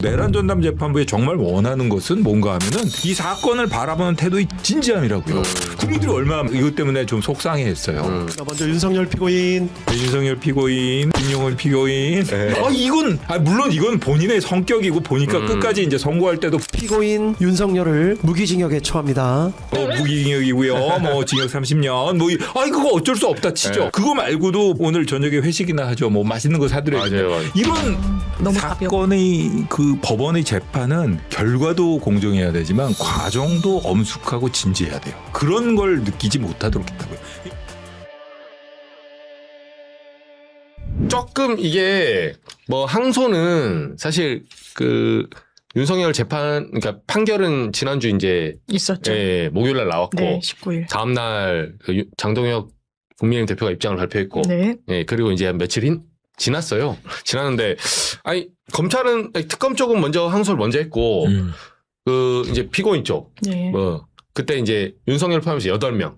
내란 전담 재판부에 정말 원하는 것은 뭔가 하면은 이 사건을 바라보는 태도의 진지함이라고요. 국민들이 얼마나 이것 때문에 좀 속상해했어요. 먼저 윤석열 피고인, 윤석열 피고인, 김용은 피고인. 이건 물론 이건 본인의 성격이고 보니까 끝까지 이제 선고할 때도 피고인 윤석열을 무기징역에 처합니다. 무기징역이고요. 뭐 징역 30년. 그거 어쩔 수 없다 치죠. 네. 그거 말고도 오늘 저녁에 회식이나 하죠. 뭐 맛있는 거 사드려야죠. 맞아요. 이런 너무 사건의 그 법원의 재판은 결과도 공정해야 되지만 과정도 엄숙하고 진지해야 돼요. 그런 걸 느끼지 못하도록 했다고요. 조금 이게 뭐 항소는 사실 그 윤석열 재판 그러니까 판결은 지난주 이제 있었죠. 목요일 날 나왔고 네, 19일. 다음 날 그 장동혁 국민의힘 대표가 입장을 발표했고 네. 그리고 이제 며칠 지났어요. 지났는데 검찰은 특검 쪽은 먼저 항소를 먼저 했고 그 이제 피고인 쪽 네. 그때 이제 윤석열 포함해서 8명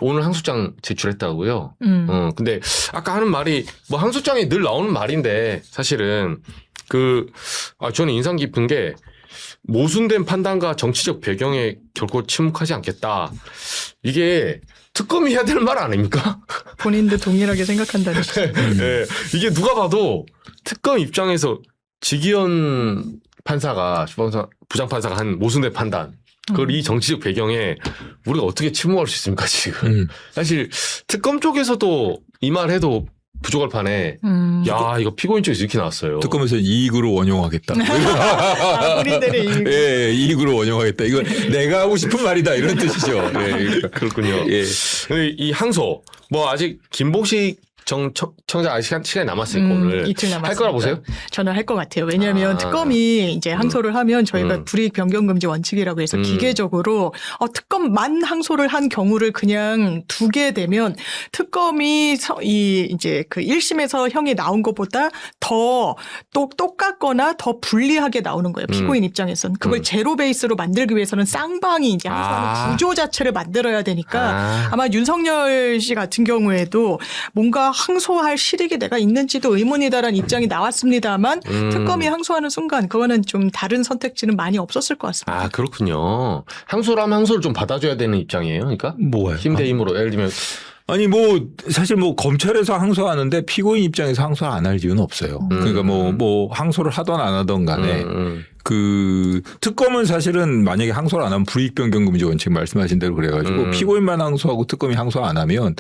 오늘 항소장 제출했다고요. 근데 아까 하는 말이 뭐 항소장에 늘 나오는 말인데 사실은 저는 인상 깊은 게 모순된 판단과 정치적 배경에 결코 침묵하지 않겠다. 이게 특검이 해야 될 말 아닙니까? 본인도 동일하게 생각한다는 거죠. 네, 이게 누가 봐도 특검 입장에서 지기현 판사가 부장판사가 한 모순된 판단 그걸 이 정치적 배경에 우리가 어떻게 침묵할 수 있습니까 지금. 사실 특검 쪽에서도 이 말 해도 부족할 판에 야 이거 피고인 쪽에서 이렇게 나왔어요. 특검에서 이익으로 원용하겠다. 본인들의 이익. 예, 이익으로 원용하겠다. 이거 내가 하고 싶은 말이다 이런 뜻이죠. 예, 그렇군요. 예. 근데 이 항소 뭐 아직 김복식 청자 아직 시간이 남았으니까 오늘 이틀 남았습니다. 할 거라 보세요? 저는 할 것 같아요. 왜냐하면 특검이 이제 항소를 하면 저희가 불이익 변경금지 원칙이라고 해서 기계적으로 특검만 항소를 한 경우를 그냥 두게 되면 특검이 이제 그 1심에서 형이 나온 것보다 더 똑같거나 더 불리하게 나오는 거예요. 피고인 입장에서는. 그걸 제로 베이스로 만들기 위해서는 쌍방이 이제 항소하는 구조 자체를 만들어야 되니까 아마 윤석열 씨 같은 경우에도 뭔가 항소할 실익이 내가 있는지도 의문이다라는 입장이 나왔습니다만 특검이 항소하는 순간 그거는 좀 다른 선택지는 많이 없었을 것 같습니다. 그렇군요. 항소를 하면 항소를 좀 받아줘야 되는 입장이에요. 그러니까 뭐예요? 힘 대 힘으로 예를 들면 아니 사실 검찰에서 항소하는데 피고인 입장에서 항소 안 할 이유는 없어요. 그러니까 뭐 항소를 하던 안 하던 간에 그 특검은 사실은 만약에 항소를 안 하면 불이익 변경금지 원칙 말씀하신 대로 그래가지고 피고인만 항소하고 특검이 항소 안 하면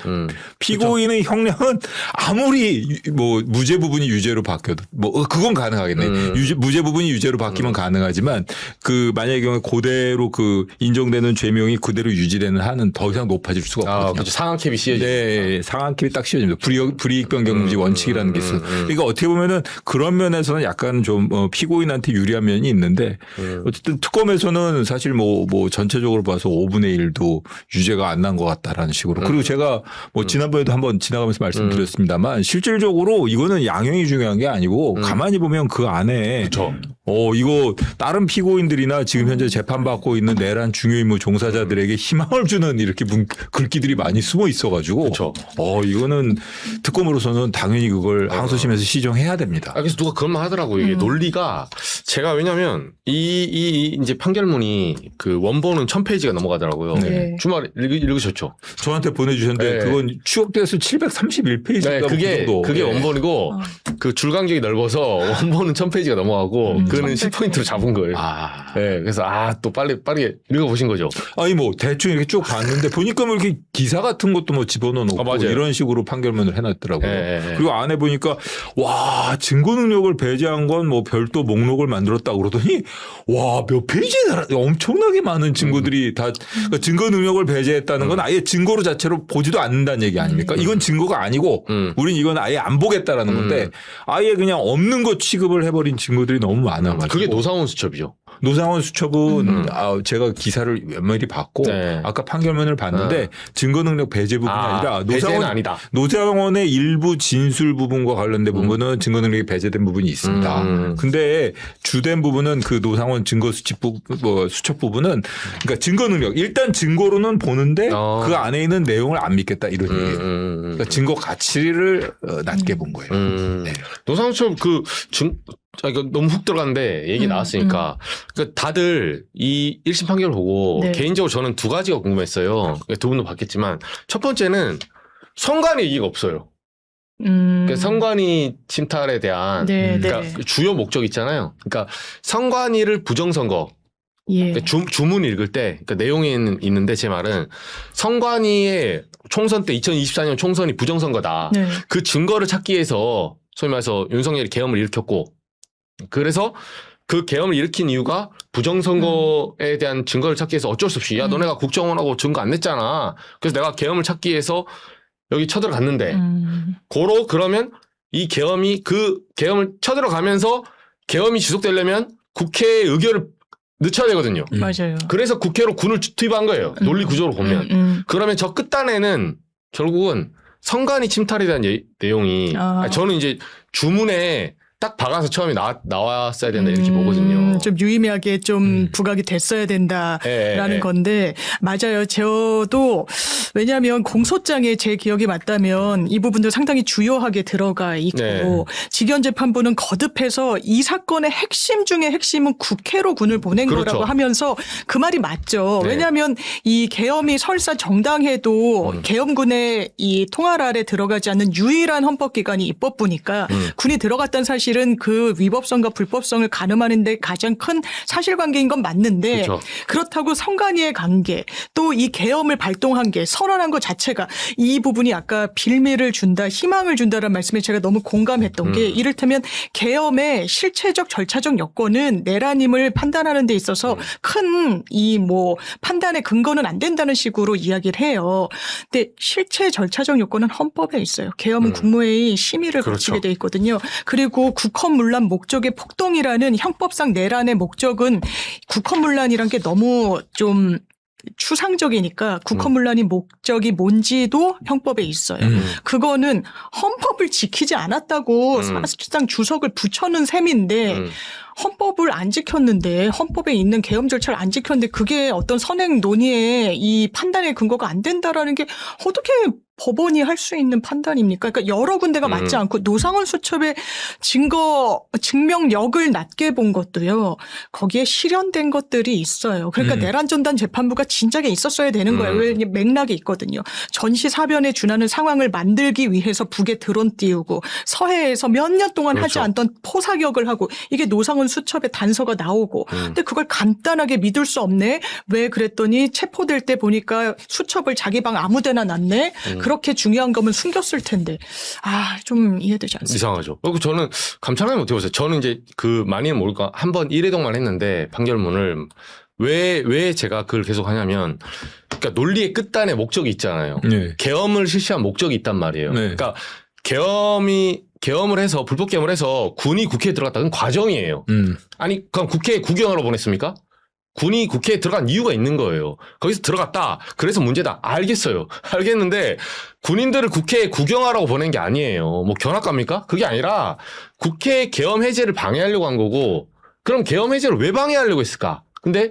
피고인의 형량은 아무리 뭐 무죄 부분이 유죄로 바뀌어도 뭐 그건 가능하겠네. 무죄 부분이 유죄로 바뀌면 가능하지만 그 만약의 경우에 그대로 그 인정되는 죄명이 그대로 유지되는 한은 더 이상 높아질 수가 없거든요. 그렇죠. 상한캡이 씌워집니다. 네, 상한캡이 딱 씌워집니다. 불이익 변경금지 원칙이라는 게 있어요. 그러니까 어떻게 보면은 그런 면에서는 약간 좀 피고인한테 유리한 면이 있는데 어쨌든 특검에서는 사실 뭐 전체적으로 봐서 5분의 1도 유죄가 안 난 것 같다라는 식으로. 그리고 제가 뭐 지난번에도 한번 지나가면서 말씀드렸습니다만 실질적으로 이거는 양형이 중요한 게 아니고 가만히 보면 그 안에 그렇죠. 이거 다른 피고인들이나 지금 현재 재판받고 있는 내란 중요 임무 종사자들에게 희망을 주는 이렇게 글귀들이 많이 숨어 있어가지고 그렇죠. 이거는 특검으로서는 당연히 그걸 항소심에서 시정해야 됩니다. 그래서 누가 그런 말 하더라고요. 이게 논리가 제가 왜냐면 이 이제 판결문이 그 원본은 1000페이지가 넘어가더라고요. 네. 주말에 읽으셨죠? 저한테 보내주셨는데 네. 그건 추억돼서 731페이지가 네, 그게 원본이고 그 줄간격이 넓어서 원본은 1000페이지가 넘어가고 그거는 10포인트로 잡은 거예요. 네, 그래서 또 빨리 읽어보신 거죠. 아니 뭐 대충 이렇게 쭉 봤는데 보니까 뭐 이렇게 기사 같은 것도 뭐 집어넣어 놓고 맞아요. 이런 식으로 판결문을 해놨더라고요. 네. 그리고 안에 보니까 와 증거 능력을 배제한 건 뭐 별도 목록을 만들었다 그러더니 와 몇 페이지나 엄청나게 많은 증거들이 다 그러니까 증거 능력을 배제했다는 건 아예 증거로 자체로 보지도 않는다는 얘기 아닙니까? 이건 증거가 아니고 우린 이건 아예 안 보겠다라는 건데 아예 그냥 없는 것 취급을 해버린 증거들이 너무 많아가지고 그게 노사원 수첩이죠. 노상원 수첩은 제가 기사를 몇마디 봤고 네. 아까 판결문을 봤는데 증거 능력 배제 부분이 아니라 배제는 아니다. 노상원의 일부 진술 부분과 관련된 부분은 증거 능력이 배제된 부분이 있습니다. 근데 주된 부분은 그 노상원 증거 수첩 부분은 그러니까 증거 능력 일단 증거로는 보는데 그 안에 있는 내용을 안 믿겠다 이런 얘기예요. 그러니까 증거 가치를 낮게 본 거예요. 네. 노상훈처럼 이거 너무 훅 들어갔는데 얘기 나왔으니까 그러니까 다들 이 1심 판결을 보고 네. 개인적으로 저는 두 가지가 궁금했어요. 두 분도 봤겠지만 첫 번째는 선관위 얘기가 없어요. 그러니까 선관위 침탈에 대한 네, 그러니까 네. 그 주요 목적 있잖아요. 그러니까 선관위를 부정선거 예. 그러니까 주문 읽을 때 그러니까 내용이 있는데 제 말은 선관위의 총선 때 2024년 총선이 부정선거다. 네. 그 증거를 찾기 위해서 소위 말해서 윤석열이 계엄을 일으켰고 그래서 그 계엄을 일으킨 이유가 부정선거에 대한 증거를 찾기 위해서 어쩔 수 없이 야 너네가 국정원하고 증거 안 냈잖아. 그래서 내가 계엄을 찾기 위해서 여기 쳐들어갔는데 고로 그러면 이 계엄이 그 계엄을 쳐들어가면서 계엄이 지속되려면 국회의 의결을 늦춰야 되거든요. 맞아요. 그래서 국회로 군을 투입한 거예요. 논리 구조로 보면. 그러면 저 끝단에는 결국은 선관위 침탈에 대한 내용이 저는 이제 주문에 딱 박아서 처음에 나왔어야 된다 이렇게 보거든요. 좀 유의미하게 좀 부각이 됐어야 된다라는 건데 맞아요. 저도 왜냐하면 공소장에 제 기억이 맞다면 이 부분도 상당히 주요하게 들어가 있고 네. 직연재판부는 거듭해서 이 사건의 핵심 중에 핵심은 국회로 군을 보낸 그렇죠. 거라고 하면서 그 말이 맞죠. 네. 왜냐하면 이 계엄이 설사 정당해도 계엄군의 이 통할 아래 들어가지 않는 유일한 헌법기관이 입법부니까 군이 들어갔다는 사실은 그 위법성과 불법성을 가늠하는 데 가장 큰 사실관계인 건 맞는데 그렇죠. 그렇다고 선관위의 관계 또 이 계엄을 발동한 게 선언한 것 자체가 이 부분이 아까 빌미를 준다 희망을 준다라는 말씀에 제가 너무 공감했던 게 이를테면 계엄의 실체적 절차적 여건은 내란임을 판단하는 데 있어서 큰 이 뭐 판단의 근거는 안 된다는 식으로 이야기를 해요. 근데 실체 절차적 요건은 헌법에 있어요. 계엄은 국무회의 심의를 그렇죠. 거치게 돼 있거든요. 그리고 국헌문란 목적의 폭동이라는 형법상 내란의 목적은 국헌문란이란 게 너무 좀 추상적이니까 국헌문란이 목적이 뭔지도 형법에 있어요. 그거는 헌법을 지키지 않았다고 사실상 주석을 붙여놓은 셈인데 헌법을 안 지켰는데 헌법에 있는 계엄 절차를 안 지켰는데 그게 어떤 선행 논의에 이 판단의 근거가 안 된다라는 게 어떻게 법원이 할 수 있는 판단입니까? 그러니까 여러 군데가 맞지 않고 노상원 수첩의 증명력을 낮게 본 것도요. 거기에 실현된 것들이 있어요. 그러니까 내란전단 재판부가 진작에 있었어야 되는 거예요. 왜 맥락이 있거든요. 전시사변에 준하는 상황을 만들기 위해서 북에 드론 띄우고 서해에서 몇 년 동안 그렇죠. 하지 않던 포사격을 하고 이게 노상원 수첩의 단서가 나오고 근데 그걸 간단하게 믿을 수 없네. 왜 그랬더니 체포될 때 보니까 수첩을 자기 방 아무데나 놨네. 그렇게 중요한 거면 숨겼을 텐데 좀 이해되지 않습니다. 이상하죠. 그리고 저는 감찰을 못 해보세요. 저는 이제 그 많이는 모를까 한번 1회동만 했는데 판결문을 왜 제가 그걸 계속 하냐면 그러니까 논리의 끝단에 목적이 있잖아요. 네. 계엄을 실시한 목적이 있단 말이에요. 네. 그러니까 계엄을 해서 불법 계엄을 해서 군이 국회에 들어갔다는 과정이에요. 아니 그럼 국회에 구경하러 보냈습니까? 군이 국회에 들어간 이유가 있는 거예요. 거기서 들어갔다. 그래서 문제다. 알겠어요. 알겠는데 군인들을 국회에 구경하라고 보낸 게 아니에요. 뭐 견학갑니까? 그게 아니라 국회 계엄 해제를 방해하려고 한 거고 그럼 계엄 해제를 왜 방해하려고 했을까? 근데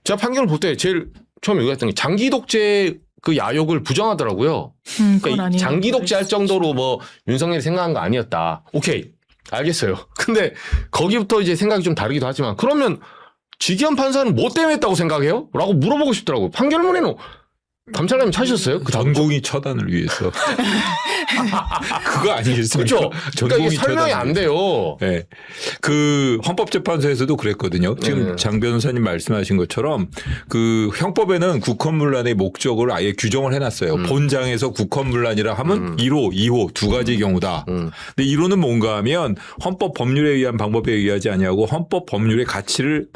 제가 판결을 볼 때 제일 처음에 얘기했던 게 장기 독재 그 야욕을 부정하더라고요. 그러니까 장기 독재할 정도로 뭐 윤석열이 생각한 거 아니었다. 오케이. 알겠어요. 근데 거기부터 이제 생각이 좀 다르기도 하지만 그러면 지기현 판사는 뭐 때문에 했다고 생각해요? 라고 물어보고 싶더라고요. 판결문에는 감찰관님 찾으셨어요? 그 전공의 처단을 위해서. 그거 아니겠습니까? 그렇죠. 그러니까 이게 설명이 안 돼요. 네. 그 헌법재판소에서도 그랬거든요. 지금 장 변호사님 말씀하신 것처럼 그 형법에는 국헌문란의 목적을 아예 규정을 해놨어요. 본장에서 국헌문란이라 하면 1호, 2호 두 가지 경우다. 근데 1호는 뭔가 하면 헌법 법률에 의한 방법에 의하지 아니하고 헌법 법률의 가치를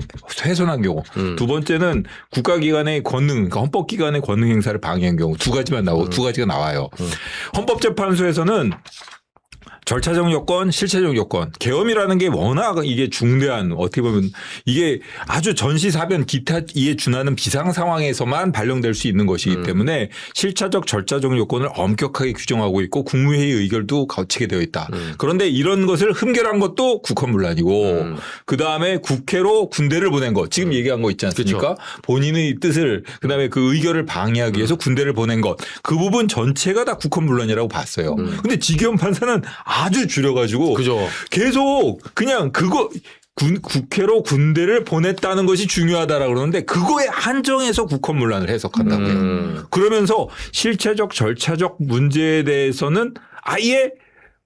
훼손한 경우. 두 번째는 국가기관의 권능, 그러니까 헌법기관의 권능 행사를 방해한 경우 두 가지만 나오고 두 가지가 나와요. 헌법재판소에서는 절차적 요건, 실체적 요건. 계엄이라는 게 워낙 이게 중대한 어떻게 보면 이게 아주 전시사변 기타 이에 준하는 비상 상황에서만 발령될 수 있는 것이기 때문에 실체적 절차적 요건을 엄격하게 규정하고 있고 국무회의 의결도 거치게 되어 있다. 그런데 이런 것을 흠결한 것도 국헌문란이고 그다음에 국회로 군대를 보낸 것 지금 얘기한 거 있지 않습니까? 본인의 뜻을 그다음에 그 의결을 방해하기 위해서 군대를 보낸 것 그 부분 전체가 다 국헌문란이라고 봤어요. 근데 지기현 판사는 아주 줄여가지고 그죠. 계속 그냥 그거 국회로 군대를 보냈다는 것이 중요하다라고 그러는데 그거에 한정해서 국헌문란을 해석한다고요. 그러면서 실체적 절차적 문제에 대해서는 아예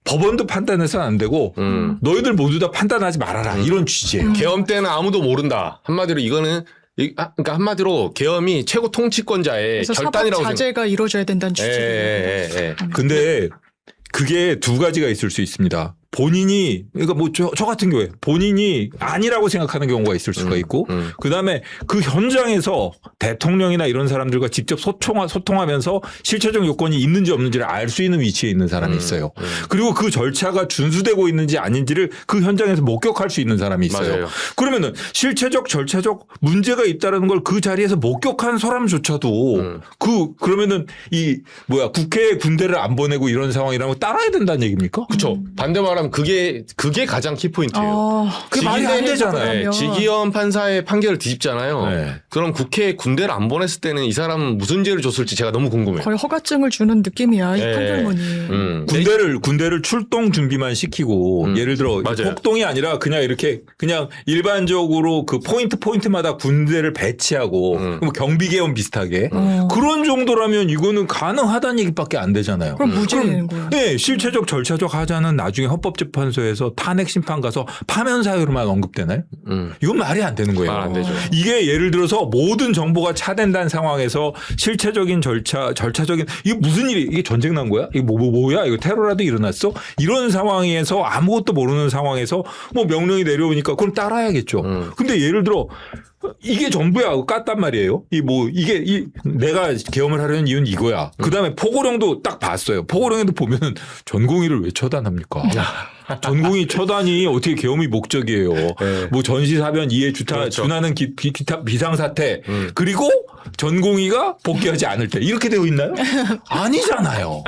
법원도 판단해서는 안 되고 너희들 모두 다 판단하지 말아라 이런 취지예요. 계엄 때는 아무도 모른다. 한마디로 이거는 그러니까 한마디로 계엄이 최고 통치권자의 그래서 결단이라고 사법 자제가 이루어져야 된다는 취지예요. 근데 그게 두 가지가 있을 수 있습니다. 본인이 그러니까 뭐 저 같은 경우에 본인이 아니라고 생각하는 경우가 있을 수가 있고 그다음에 그 현장에서 대통령이나 이런 사람들과 직접 소통하면서 실체적 요건이 있는지 없는지를 알 수 있는 위치에 있는 사람이 있어요. 그리고 그 절차가 준수되고 있는지 아닌지를 그 현장에서 목격할 수 있는 사람이 있어요. 맞아요. 그러면은 실체적 절차적 문제가 있다는 걸 그 자리에서 목격한 사람조차도 그러면은 이 국회에 군대를 안 보내고 이런 상황이라면 따라야 된다는 얘기입니까? 그렇죠. 반대 말하면 그게 가장 키포인트예요. 그게 말이 안 되잖아요. 지기현 판사의 판결을 뒤집잖아요. 네. 그럼 국회에 군대를 안 보냈을 때는 이 사람은 무슨 죄를 줬을지 제가 너무 궁금해요. 거의 허가증을 주는 느낌이야 이 네. 판결문이. 군대를 출동 준비만 시키고 예를 들어 맞아요. 폭동이 아니라 그냥 이렇게 그냥 일반적으로 그 포인트마다 군대를 배치하고 뭐 경비계엄 비슷하게 그런 정도라면 이거는 가능하다는 얘기밖에 안 되잖아요. 그럼 무죄인 거야. 네, 실체적 절차적 하자는 나중에 헌법재판소에서 탄핵 심판 가서 파면 사유로만 언급되나요? 이건 말이 안 되는 거예요. 말 안 되죠. 이게 예를 들어서 모든 정보가 차단된 상황에서 실체적인 절차적인 이게 무슨 일이 이게 전쟁 난 거야? 이게 뭐야? 이거 테러라도 일어났어? 이런 상황에서 아무것도 모르는 상황에서 뭐 명령이 내려오니까 그럼 따라야겠죠. 근데 예를 들어 이게 전부야 깠단 말이에요. 내가 계엄을 하려는 이유는 이거야. 그다음에 포고령도 딱 봤어요. 포고령에도 보면은 전공의를 왜 처단합니까? 전공의 처단이 어떻게 계엄의 목적이에요. 네. 뭐 전시사변 이에 그렇죠. 준하는 기타 비상사태 그리고 전공의가 복귀하지 않을 때 이렇게 되어 있나요? 아니잖아요.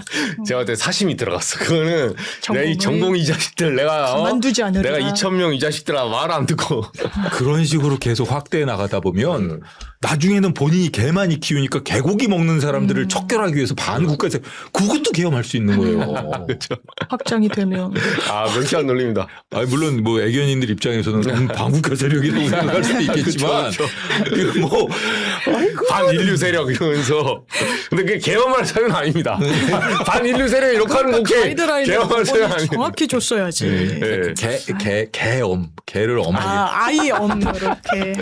제가 그때 사심이 들어갔어. 그거는 내가 이 전공의 이 자식들 내가 가만두지 않으리라. 내가 2,000명 이 자식들아 말 안 듣고 그런 식으로 계속 확대해 나가다 보면 나중에는 본인이 개 많이 키우니까 개고기 먹는 사람들을 척결하기 위해서 반국가에서 그것도 계엄할 수 있는 거예요. 그렇죠. 확장이 되면 명쾌한 논리입니다. 물론 뭐 애견인들 입장에서는 반국가 세력이라고 생각할 수도 있겠지만 그렇죠. 뭐 반인류 세력 이러면서 근데 그게 계엄할 사유는 아닙니다. 반인류 세력 이렇게 하는 거 오케이. 가이드라인을 계엄할 사유 아니에요. 정확히 줬어야지. 네. 개를 어머니. 아이 엄 이렇게.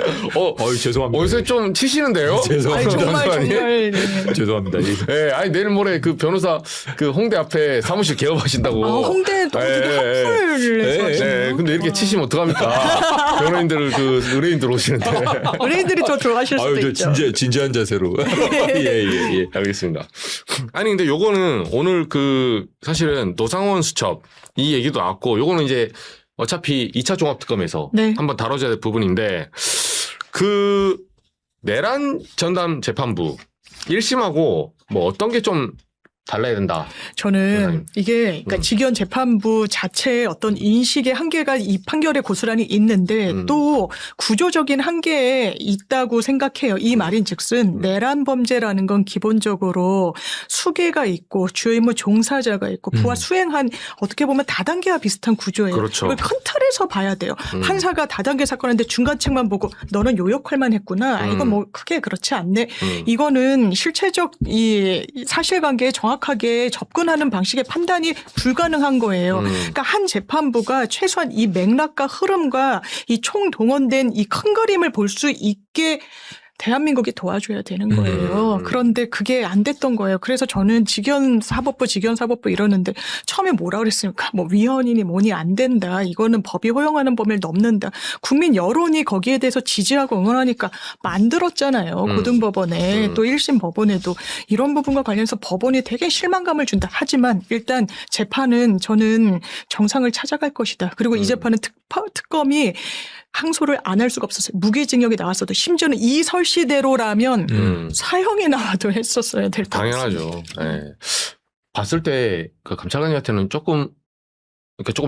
죄송합니다. 어디서 좀 치시는데요? 죄송합니다. 정말 죄송합니다. 네, 아니 내일 모레 그 변호사 그 홍대 앞에 사무실 개업하신다고. 홍대도 학교를 해서. 네, 근데 이렇게 치시면 어떡합니까? 변호인들 의뢰인들 오시는데. 의뢰인들이 더 좋아하실 수도 있죠. 진지한 자세로. 예. 알겠습니다. 아니 근데 요거는 오늘 사실은 노상원 수첩 이 얘기도 나왔고 요거는 이제 어차피 2차 종합특검에서 네. 한번 다뤄져야 될 부분인데 내란 전담 재판부 1심하고 뭐 어떤 게 좀 달라야 된다. 저는 이게 그러니까 직위원 재판부 자체의 어떤 인식의 한계가 이 판결에 고스란히 있는데 또 구조적인 한계에 있다고 생각해요. 이 말인즉슨 내란 범죄라는 건 기본적으로 수괴가 있고 주요 임무 종사자가 있고 부하 수행한 어떻게 보면 다단계와 비슷한 구조예요. 그렇죠. 이걸 큰 틀에서 봐야 돼요. 판사가 다단계 사건인데 중간층만 보고 너는 요 역할만 했구나. 이건 뭐 크게 그렇지 않네. 이거는 실체적 이 사실관계에 정확하게 접근하는 방식의 판단이 불가능한 거예요. 그러니까 한 재판부가 최소한 이 맥락과 흐름과 이 총동원된 이 큰 그림을 볼 수 있게 대한민국이 도와줘야 되는 거예요. 그런데 그게 안 됐던 거예요. 그래서 저는 직연사법부 이러는데 처음에 뭐라 그랬습니까? 뭐 위헌이니 뭐니 안 된다. 이거는 법이 허용하는 범위를 넘는다. 국민 여론이 거기에 대해서 지지하고 응원하니까 만들었잖아요. 고등법원에 또 1심 법원에도 이런 부분과 관련해서 법원이 되게 실망감을 준다. 하지만 일단 재판은 저는 정상을 찾아갈 것이다. 그리고 이 재판은 특검이 항소를 안 할 수가 없었어요. 무기징역이 나왔어도 심지어는 이 설시대로라면 사형에 나와도 했었어야 될 것 같습니다. 당연하죠. 네. 봤을 때 그 감찰관님한테는 조금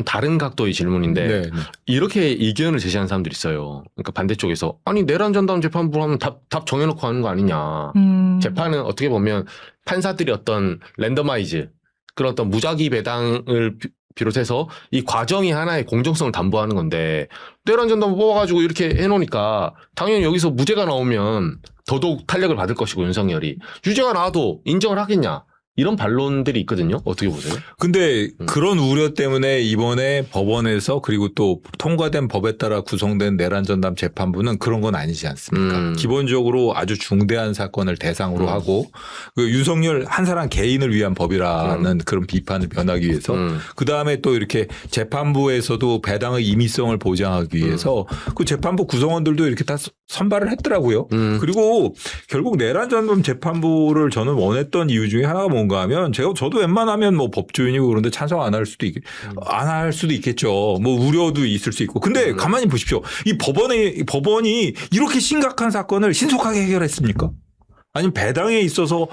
다른 각도의 질문인데 네. 이렇게 이견을 제시하는 사람들이 있어요. 그러니까 반대쪽에서 아니 내란 전담 재판부 하면 답 정해놓고 하는 거 아니냐. 재판은 어떻게 보면 판사들이 어떤 랜더마이즈 그런 어떤 무작위 배당을 비롯해서 이 과정이 하나의 공정성을 담보하는 건데 내란 전담 뽑아가지고 이렇게 해놓으니까 당연히 여기서 무죄가 나오면 더더욱 탄력을 받을 것이고 윤석열이 유죄가 나와도 인정을 하겠냐. 이런 반론들이 있거든요. 어떻게 보세요? 근데 그런 우려 때문에 이번에 법원에서 그리고 또 통과된 법에 따라 구성된 내란 전담 재판부는 그런 건 아니지 않습니까? 기본적으로 아주 중대한 사건을 대상으로 하고 그 윤석열 한 사람 개인을 위한 법이라는 그런 비판을 면하기 위해서 그다음에 또 이렇게 재판부에서도 배당의 임의성을 보장하기 위해서 그 재판부 구성원들도 이렇게 다 선발을 했더라고요. 그리고 결국 내란 전담 재판부를 저는 원했던 이유 중에 하나가 뭔가 하면 저도 웬만하면 뭐 법조인이고 그런데 찬성 안 할 수도 있겠죠. 뭐 우려도 있을 수 있고. 근데 가만히 보십시오. 이 법원이 이렇게 심각한 사건을 신속하게 해결했습니까? 아니면 배당에 있어서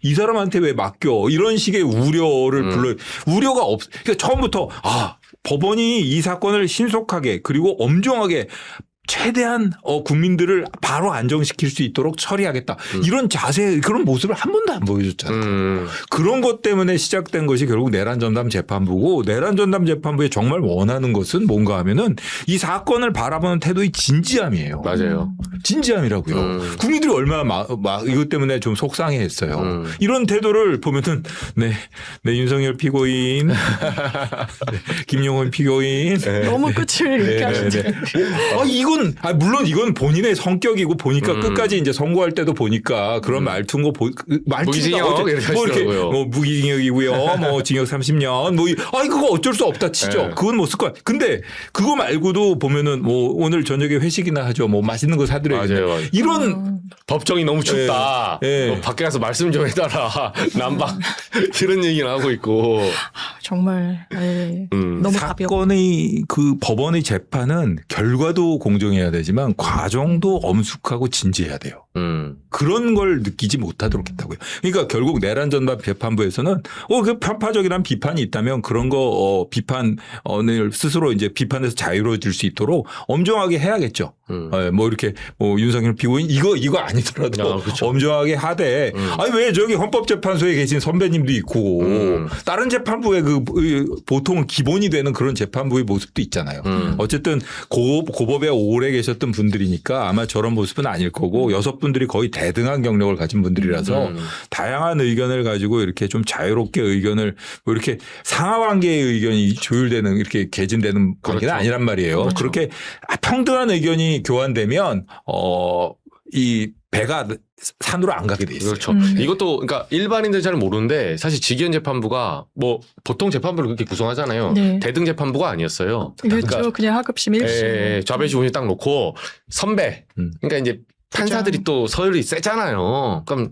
이 사람한테 왜 맡겨 이런 식의 우려를 우려가 그러니까 처음부터 법원이 이 사건을 신속하게 그리고 엄정하게 최대한 국민들을 바로 안정시킬 수 있도록 처리하겠다. 이런 자세 그런 모습을 한 번도 안 보여줬잖아요. 그런 것 때문에 시작된 것이 결국 내란 전담 재판부고 내란 전담 재판부에 정말 원하는 것은 뭔가 하면은 이 사건을 바라보는 태도의 진지함이에요. 맞아요. 진지함이라고요. 국민들이 얼마나 이것 때문에 좀 속상해했어요. 이런 태도를 보면은 네 윤석열 피고인, 네, 김용훈 피고인 너무 끝을 이렇게 하시죠. 물론 이건 본인의 성격이고 보니까 끝까지 이제 선고할 때도 보니까 그런 말투인 거 무기징역 이렇게 뭐 무기징역이고요. 뭐 징역 30년 그거 어쩔 수 없다 치죠. 네. 그건 뭐 습관. 근데 그거 말고도 보면은 뭐 오늘 저녁에 회식이나 하죠. 뭐 맛있는 거 사드려야겠다. 맞아요. 이런 법정이 너무 춥다. 네. 밖에 가서 말씀 좀 해달라. 난방 이런 얘기는 하고 있고. 정말 너무 가벼워. 사건의 그 법원의 재판은 결과도 공정해야 되지만 과정도 엄숙하고 진지해야 돼요. 그런 걸 느끼지 못하도록 했다고요. 그러니까 결국 내란 전담 재판부에서는 그 편파적이란 비판이 있다면 그런 거 비판을 스스로 이제 비판에서 자유로워질 수 있도록 엄정하게 해야겠죠. 뭐 이렇게 뭐 윤석열 피고인 이거 아니더라도 그렇죠. 엄정하게 하되 아니 왜 저기 헌법재판소에 계신 선배님도 있고 다른 재판부의 그 보통은 기본이 되는 그런 재판부의 모습도 있잖아요. 어쨌든 고법에 오래 계셨던 분들이니까 아마 저런 모습은 아닐 거고 6분들이 거의 대등한 경력을 가진 분들이라서 다양한 의견을 가지고 이렇게 좀 자유롭게 의견을 뭐 이렇게 상하관계의 의견이 조율되는 이렇게 개진되는 관계는 그렇죠. 아니란 말이에요. 그렇죠. 그렇게 평등한 의견이 교환되면 이 배가 산으로 안 가게 돼 있어요. 그렇죠. 이것도 그러니까 일반인들 잘 모르는데 사실 직위원 재판부가 뭐 보통 재판부를 그렇게 구성하잖아요. 네. 대등 재판부가 아니었어요. 그렇죠. 그냥 하급심 1심. 좌배시 운이 딱 놓고 선배. 그러니까 이제 판사들이 또 서열이 세잖아요. 그럼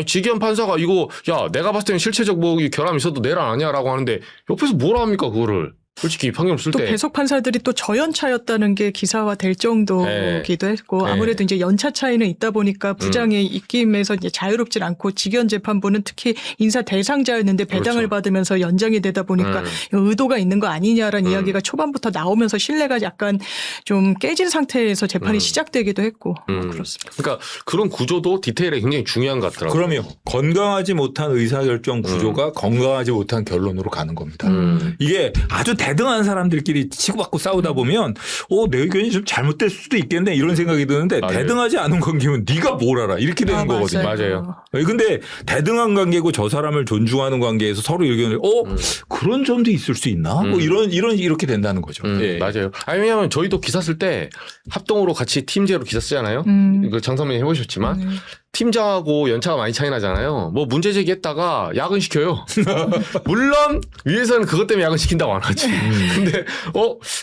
직위원 판사가 이거 내가 봤을 때는 실체적 뭐 결함이 있어도 내란 아니야라고 하는데 옆에서 뭐라 합니까 그거를. 솔직히 판결 쓸 또 때. 배석 판사들이 또 저연차였다는 게 기사화 될 정도기도 했고 아무래도 이제 연차 차이는 있다 보니까 부장의 입김에서 이제 자유롭질 않고 직위원 재판부는 특히 인사 대상자였는데 배당을 그렇죠. 받으면서 연장이 되다 보니까 의도가 있는 거 아니냐라는 이야기가 초반부터 나오면서 신뢰가 약간 좀 깨진 상태에서 재판이 시작되기도 했고 그렇습니다. 그러니까 그런 구조도 디테일에 굉장히 중요한 것 같더라고요. 그럼요. 건강하지 못한 의사결정 구조가 건강하지 못한 결론으로 가는 겁니다. 이게 아주 대등한 사람들끼리 치고받고 싸우다 보면 내 의견이 좀 잘못될 수도 있겠네 이런 생각이 드는데 맞아요. 대등하지 않은 관계면 네가 뭘 알아 이렇게 되는 거거든요. 맞아요. 근데 대등한 관계고 저 사람을 존중하는 관계에서 서로 의견을 그런 점도 있을 수 있나? 뭐 이렇게 된다는 거죠. 예. 맞아요. 아니, 왜냐하면 저희도 기사 쓸 때 합동으로 같이 팀제로 기사 쓰잖아요. 이거 장선민이 해보셨지만 팀장하고 연차가 많이 차이 나잖아요. 뭐 문제 제기했다가 야근시켜요. 물론 위에서는 그것 때문에 야근시킨다고 안 하지. 근데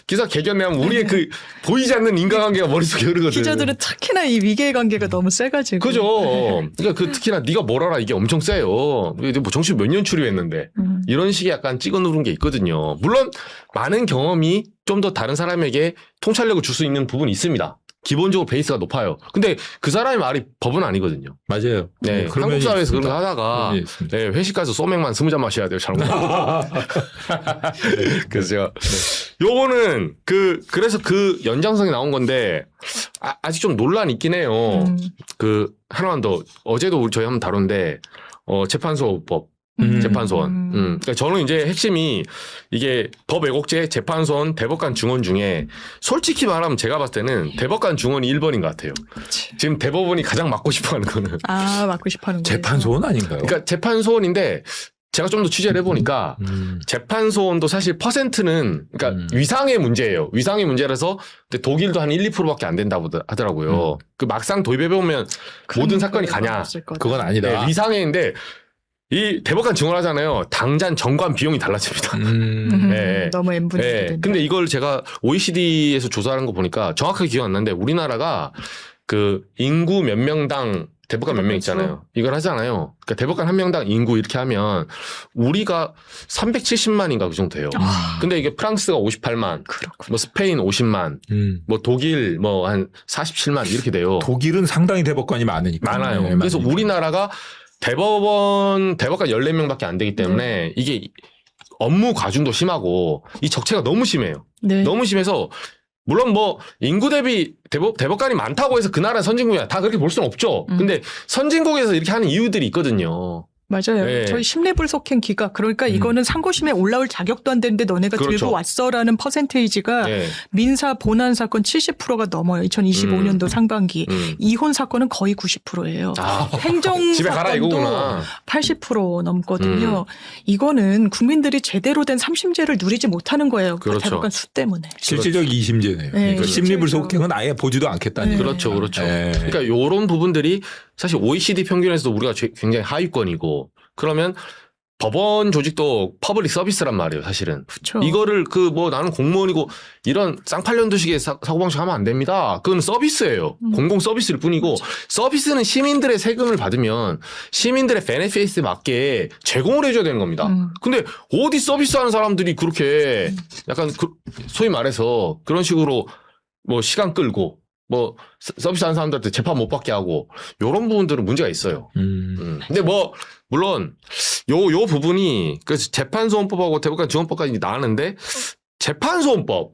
기사 개견내면 우리의 그 보이지 않는 인간관계가 머릿속에 흐르거든. 기자들은 특히나 이 위계 관계가 너무 세가지고. 그죠. 그러니까 그 특히나 네가 뭘 알아 이게 엄청 세요. 이게 뭐 정신 몇 년 추리했는데 이런 식의 약간 찍어 누른 게 있거든요. 물론 많은 경험이 좀 더 다른 사람에게 통찰력을 줄 수 있는 부분이 있습니다. 기본적으로 베이스가 높아요. 근데 그 사람의 말이 법은 아니거든요. 맞아요. 네, 그런 한국 사회에서 그런 있습니다. 거 하다가 그런 게 있습니다. 네, 회식 가서 소맥만 20잔 마셔야 돼요. 잘못. 그래서 제가 요거는 그래서 그 연장성이 나온 건데 아직 좀 논란이 있긴 해요. 그 하나만 더 어제도 저희 한번 다룬데 재판소법. 재판소원. 그러니까 저는 이제 핵심이 이게 법 왜곡죄, 재판소원, 대법관 중원 중에 솔직히 말하면 제가 봤을 때는 대법관 중원이 1번인 것 같아요. 그치. 지금 대법원이 가장 막고 싶어 하는 거는. 맡고 싶어 하는 거예요. 재판소원 아닌가요? 그러니까 재판소원인데 제가 좀 더 취재를 해보니까 재판소원도 사실 퍼센트는 그러니까 위상의 문제예요. 위상의 문제라서 근데 독일도 한 1, 2%밖에 안 된다고 하더라고요. 그 막상 도입해보면 모든 사건이 가냐. 그건 아니다. 네, 위상해인데 이 대법관 증언하잖아요. 당장 정관 비용이 달라집니다. 네. 너무 N분의 네. 1. 근데 이걸 제가 OECD에서 조사하는 거 보니까 정확하게 기억 안 나는데 우리나라가 그 인구 몇 명당 대법관 몇 명 있잖아요. 이걸 하잖아요. 그러니까 대법관 한 명당 인구 이렇게 하면 우리가 370만인가 그 정도 돼요. 근데 이게 프랑스가 58만, 뭐 스페인 50만, 뭐 독일 뭐 한 47만 이렇게 돼요. 독일은 상당히 대법관이 많으니까. 많아요. 네, 그래서 많으니까. 우리나라가 대법관 14명밖에 안 되기 때문에 이게 업무 과중도 심하고 이 적체가 너무 심해요. 네. 너무 심해서 물론 뭐 인구 대비 대법관이 많다고 해서 그 나라 선진국이야 다 그렇게 볼 수는 없죠. 근데 선진국에서 이렇게 하는 이유들이 있거든요. 맞아요. 네. 저희 심리불속행 기각 그러니까 이거는 상고심에 올라올 자격도 안 되는데 너네가 그렇죠. 들고 왔어라는 퍼센테이지가 네. 민사 본안 사건 70%가 넘어요. 2025년도 상반기. 이혼 사건은 거의 90%예요. 행정 집에 가라 사건도 이거구나. 80% 넘거든요. 이거는 국민들이 제대로 된 삼심제를 누리지 못하는 거예요. 그 그렇죠. 대법관 수 때문에. 실질적 이심제네요. 네, 그러니까 심리불속행은 아예 보지도 않겠다는 네. 얘기죠. 그렇죠, 그렇죠. 네. 그러니까 요런 부분들이 사실 OECD 평균에서도 우리가 굉장히 하위권이고 그러면 법원 조직도 퍼블릭 서비스란 말이에요, 사실은. 그렇죠. 이거를 나는 공무원이고 이런 쌍팔년도식의 사고방식 하면 안 됩니다. 그건 서비스예요. 공공 서비스일 뿐이고 서비스는 시민들의 세금을 받으면 시민들의 베네피트에 맞게 제공을 해줘야 되는 겁니다. 근데 어디 서비스하는 사람들이 그렇게 약간 소위 말해서 그런 식으로 뭐 시간 끌고 뭐 서비스하는 사람들한테 재판 못 받게 하고 이런 부분들은 문제가 있어요. 근데 뭐 물론 요 부분이 그래서 재판소원법하고 대법관 증언법까지 나왔는데 재판소원법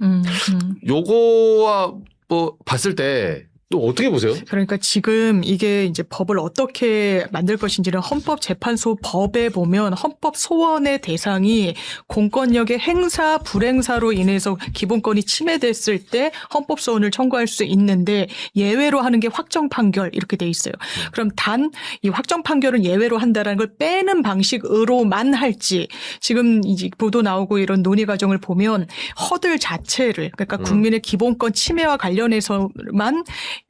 요거와 뭐 봤을 때 또 어떻게 보세요? 그러니까 지금 이게 이제 법을 어떻게 만들 것인지는 헌법재판소 법에 보면 헌법 소원의 대상이 공권력의 행사, 불행사로 인해서 기본권이 침해됐을 때 헌법 소원을 청구할 수 있는데 예외로 하는 게 확정 판결 이렇게 돼 있어요. 그럼 단 이 확정 판결은 예외로 한다라는 걸 빼는 방식으로만 할지 지금 이제 보도 나오고 이런 논의 과정을 보면 허들 자체를 그러니까 국민의 기본권 침해와 관련해서만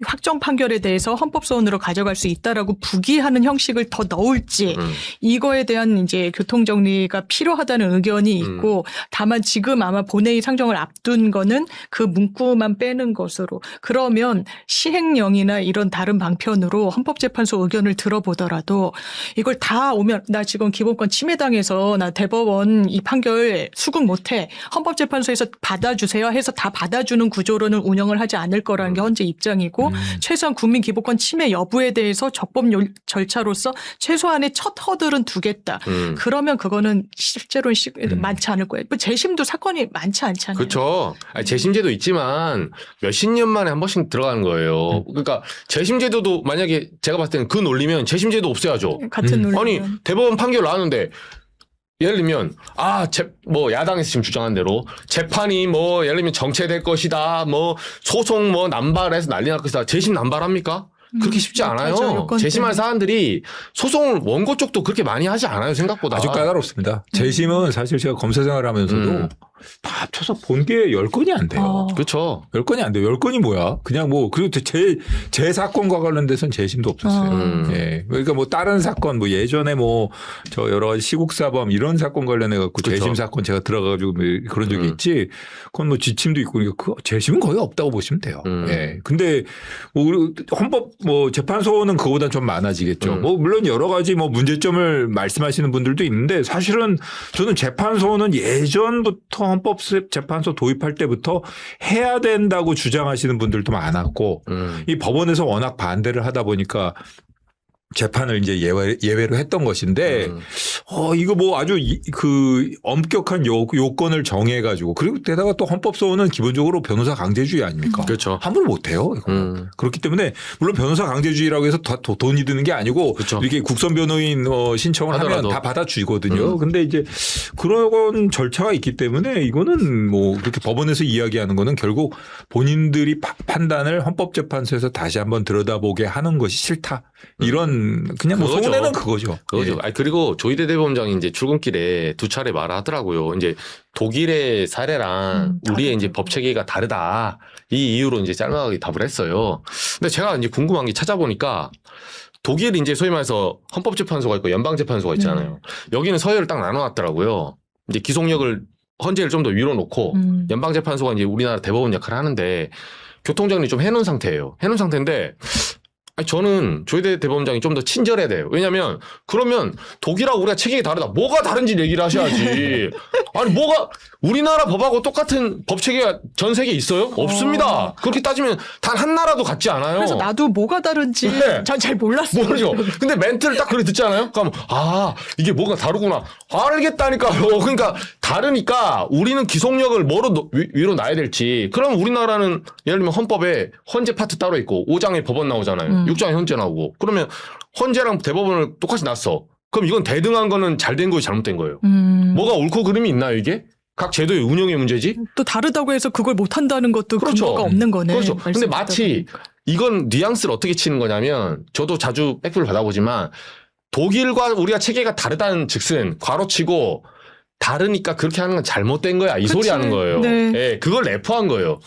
확정 판결에 대해서 헌법소원으로 가져갈 수 있다라고 부기하는 형식을 더 넣을지 이거에 대한 이제 교통정리가 필요하다는 의견이 있고 다만 지금 아마 본회의 상정을 앞둔 거는 그 문구만 빼는 것으로 그러면 시행령이나 이런 다른 방편으로 헌법재판소 의견을 들어보더라도 이걸 다 오면 나 지금 기본권 침해당해서 나 대법원 이 판결 수긍 못해 헌법재판소에서 받아주세요 해서 다 받아주는 구조로는 운영을 하지 않을 거라는 게 헌재 입장이고 최소한 국민 기본권 침해 여부에 대해서 적법 절차로서 최소한의 첫 허들은 두겠다. 그러면 그거는 실제로는 많지 않을 거예요. 재심도 사건이 많지 않잖아요. 그렇죠. 재심제도 있지만 몇십 년 만에 한 번씩 들어가는 거예요. 그러니까 재심제도도 만약에 제가 봤을 때는 그 논리면 재심제도 없애야죠. 같은 논리. 아니 대법원 판결 나왔는데 예를 들면 뭐 야당에서 지금 주장한 대로 재판이 뭐 예를 들면 정체될 것이다, 뭐 소송 뭐 남발해서 난리 날 것이다. 재심 남발합니까? 그렇게 쉽지 않아요. 여건 재심할 때문에. 사람들이 소송을 원고 쪽도 그렇게 많이 하지 않아요, 생각보다. 아주 까다롭습니다. 재심은 사실 제가 검사 생활하면서도 다 합쳐서 본 게 10건이 안 돼요. 그렇죠. 10건이 안 돼요. 10건이 뭐야? 그냥 뭐, 그리고 제 사건과 관련돼서는 재심도 없었어요. 예. 그러니까 뭐 다른 사건, 뭐 예전에 뭐 저 여러 가지 시국사범 이런 사건 관련해갖고 그쵸. 재심 사건 제가 들어가가지고 뭐 그런 적이 있지. 그건 뭐 지침도 있고, 그러니까 그 재심은 거의 없다고 보시면 돼요. 예. 근데 뭐 우리 헌법 뭐 재판소는 그거보다 좀 많아지겠죠. 뭐 물론 여러 가지 뭐 문제점을 말씀하시는 분들도 있는데 사실은 저는 재판소는 예전부터 헌법재판소 도입할 때부터 해야 된다고 주장하시는 분들도 많았고 이 법원에서 워낙 반대를 하다 보니까 재판을 이제 예외로 했던 것인데, 이거 뭐 아주 그 엄격한 요건을 정해가지고, 그리고 게다가 또 헌법소원은 기본적으로 변호사 강제주의 아닙니까? 그렇죠. 함부로 못해요. 그렇기 때문에, 물론 변호사 강제주의라고 해서 다 돈이 드는 게 아니고, 그렇죠. 이렇게 국선 변호인 신청을 하더라도. 하면 다 받아주거든요. 근데 이제 그런 절차가 있기 때문에 이거는 뭐 그렇게 법원에서 이야기하는 거는 결국 본인들이 판단을 헌법재판소에서 다시 한번 들여다보게 하는 것이 싫다. 이런 그냥 뭐 그거죠. 속내는 그거죠. 그거죠. 예. 아니, 그리고 조희대 대법원장이 이제 출근길에 2차례 말하더라고요. 이제 독일의 사례랑 우리의 이제 법 체계가 다르다. 이 이유로 이제 짤막하게 답을 했어요. 근데 제가 이제 궁금한 게 찾아보니까 독일 이제 소위 말해서 헌법재판소가 있고 연방재판소가 있잖아요. 여기는 서열을 딱 나눠놨더라고요. 이제 기속력을 헌재를 좀 더 위로 놓고 연방재판소가 이제 우리나라 대법원 역할을 하는데 교통정리 좀 해놓은 상태예요. 해놓은 상태인데 아니, 저는 조희대 대법원장이 좀 더 친절해야 돼요. 왜냐면, 그러면 독일하고 우리가 체계가 다르다. 뭐가 다른지 얘기를 하셔야지. 아니, 우리나라 법하고 똑같은 법 체계가 전 세계에 있어요? 없습니다. 그렇게 따지면 단 한 나라도 같지 않아요. 그래서 나도 뭐가 다른지 네. 전 잘 몰랐어요. 모르죠. 근데 멘트를 딱 그렇게 듣잖아요? 그럼, 이게 뭐가 다르구나. 알겠다니까요. 그러니까, 다르니까 우리는 기속력을 뭐로 위로 놔야 될지. 그럼 우리나라는 예를 들면 헌법에 헌재 파트 따로 있고, 5장에 법원 나오잖아요. 6장에 헌재 나오고. 그러면 헌재랑 대법원을 똑같이 놨어. 그럼 이건 대등한 거는 잘 된 거예요, 잘못된 거예요? 뭐가 옳고 그름이 있나요, 이게? 각 제도의 운영의 문제지? 또 다르다고 해서 그걸 못한다는 것도 그렇죠. 근거가 없는 거네. 그렇죠. 근데 말씀 마치 듣다 보니까. 이건 뉘앙스를 어떻게 치는 거냐면 저도 자주 백뷰를 받아보지만 독일과 우리가 체계가 다르다는 즉슨 괄호치고 다르니까 그렇게 하는 건 잘못된 거야. 이 그치. 소리 하는 거예요. 네. 예, 그걸 내포한 거예요.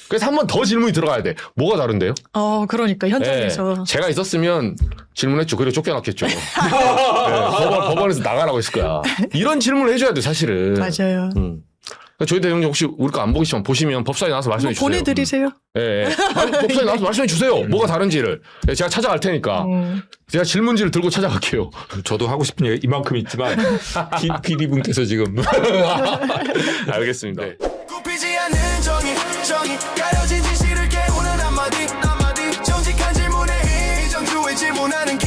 그래서 한 번 더 질문이 들어가야 돼. 뭐가 다른데요? 그러니까 현장에서. 예, 제가 있었으면 질문했죠. 그리고 쫓겨났겠죠. 법원에서 나가라고 했을 거야. 이런 질문을 해줘야 돼, 사실은. 맞아요. 조희 대통령 혹시 우리 거 안 보시면 법사에 나와서 말씀해 주세요. 보내드리세요. 예. 아니, 법사에 나와서 말씀해 주세요. 뭐가 다른지를. 예, 제가 찾아갈 테니까. 제가 질문지를 들고 찾아갈게요. 저도 하고 싶은 얘기 이만큼 있지만 PD분께서 지금 알겠습니다. 네. 굽히지 않는 정의 가려진 진실을 깨우는 한마디 정직한 질문에 정주의 질문하는 기